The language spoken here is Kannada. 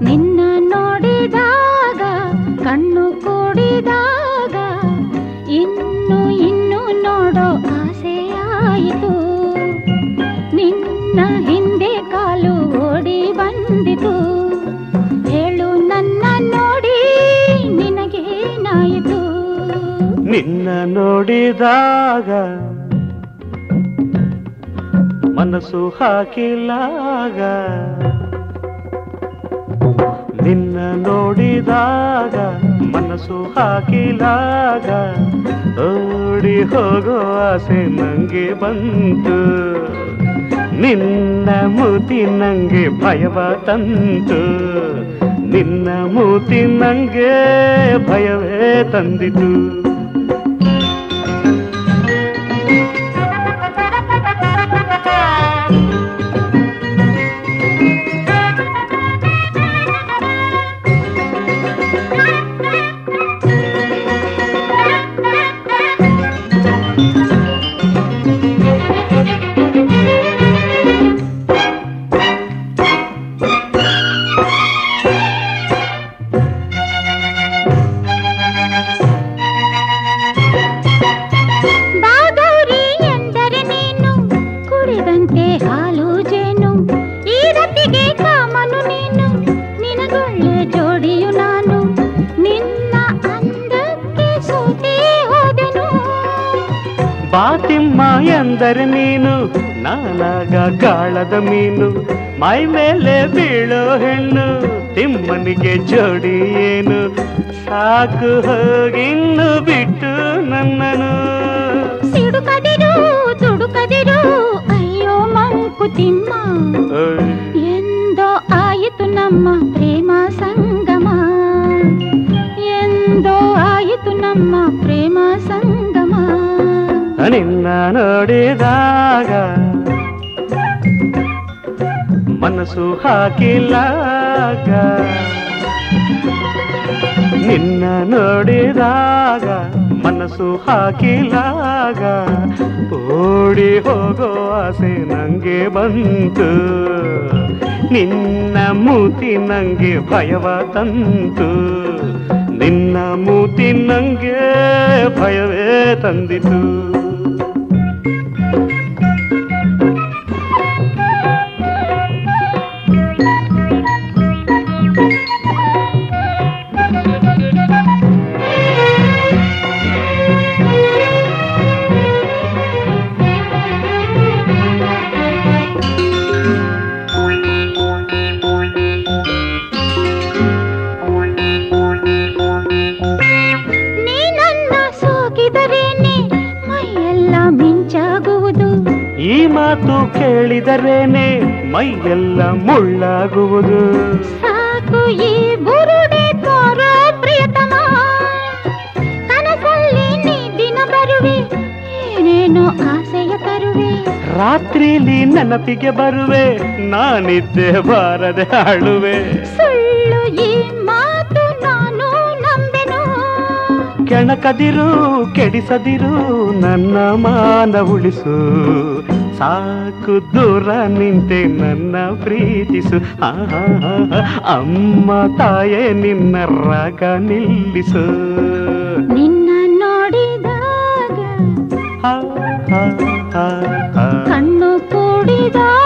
ನಿನ್ನ ನೋಡಿದಾಗ ಕಣ್ಣು ಕೂಡಿದಾಗ ಇನ್ನು ಇನ್ನು ನೋಡೋ ಆಸೆಯಾಯಿತು. ನಿನ್ನ ಹಿಂದೆ ಕಾಲು ಓಡಿ ಬಂದಿತು. ಹೇಳು ನನ್ನ ನೋಡಿ ನಿನಗೇನಾಯಿತು? ನಿನ್ನ ನೋಡಿದಾಗ ಮನಸ್ಸು ಹಾಕಿಲಾಗ, ನಿನ್ನ ನೋಡಿದಾಗ ಮನಸ್ಸು ಹಾಕಿಲಾಗ ಓಡಿ ಹೋಗೋ ಆಸೆ ನಂಗೆ ಬಂತು. ನಿನ್ನ ಮೂತಿ ನಂಗೆ ಭಯವ ತಂತು. ನಿನ್ನ ಮೂತಿ ನಂಗೆ ಭಯವೇ ತಂದಿತು. ಹಾಲು ಜೇನು ಈ ರತಿಗೆ ಕಾಮನು ನೀನು. ನಿನಗೊಳ್ಳೆ ಜೋಡಿಯು ನಾನು. ನಿನ್ನ ಅಂದಕ್ಕೆ ಸೋತೆ ಹೋದೆನು. ಬಾತಿಮ್ಮ ಎಂದರೆ ನೀನು, ನಾನಾಗ ಗಾಳದ ಮೀನು. ಮೈ ಮೇಲೆ ಬೀಳೋ ಹೆಣ್ಣು, ತಿಮ್ಮನಿಗೆ ಜೋಡಿ ಏನು. ಸಾಕು ಹೋಗಿನ್ನು ಬಿಟ್ಟು ನನ್ನನು. ಸಿಡುಕದಿರು ತುಡುಕದಿರು ಅಯ್ಯೋ ಮಂಕುತಿಮ್ಮ. ಎಂದೋ ಆಯಿತು ನಮ್ಮ ಪ್ರೇಮ ಸಂಗಮ. ಎಂದೋ ಆಯಿತು ನಮ್ಮ ಪ್ರೇಮ ಸಂಗಮ. ನಿನ್ನ ನೋಡಿದಾಗ ಮನಸ್ಸು ಹಾಕಿಲಾಗ, ನಿನ್ನ ನೋಡಿದಾಗ ಮನಸ್ಸು ಹಾಕಿಲಾಗ ಓಡಿ ಹೋಗೋ ಆಸೆ ನಂಗೆ ಬಂತು. ನಿನ್ನ ಮೂತಿ ನಂಗೆ ಭಯವ ತಂತು. ನಿನ್ನ ಮೂತಿ ನಂಗೆ ಭಯವೇ ತಂದಿತು. ಈ ಮಾತು ಕೇಳಿದರೇನೆ ಮೈಯೆಲ್ಲ ಮುಳ್ಳಾಗುವುದು. ಸಾಕು ಈ ಬುರುಡೆ ತೋರೋ ಪ್ರಿಯತಮ. ಕನಸಲ್ಲಿ ನೀ ದಿನ ಬರುವೆ, ಏನೇನೋ ಆಸೆಯ ತರುವೆ. ರಾತ್ರಿಲಿ ನೆನಪಿಗೆ ಬರುವೆ, ನಾನಿದ್ದೆ ಬಾರದೆ ಆಳುವೆ. ಸುಳ್ಳು ಈ ಮಾತು ನಾನು ನಂಬೆನು. ಕೆಣಕದಿರು ಕೆಡಿಸದಿರು ನನ್ನ ಮಾನ ಉಳಿಸು. ಸಾಕು ದೂರ ನಿಂತೆ ನನ್ನ ಪ್ರೀತಿಸು. ಅಮ್ಮ ತಾಯೇ ನಿನ್ನ ರಾಗ ನಿಲ್ಲಿಸು. ನಿನ್ನ ನೋಡಿದಾಗ ಕಣ್ಣು ಕೂಡಿದಾಗ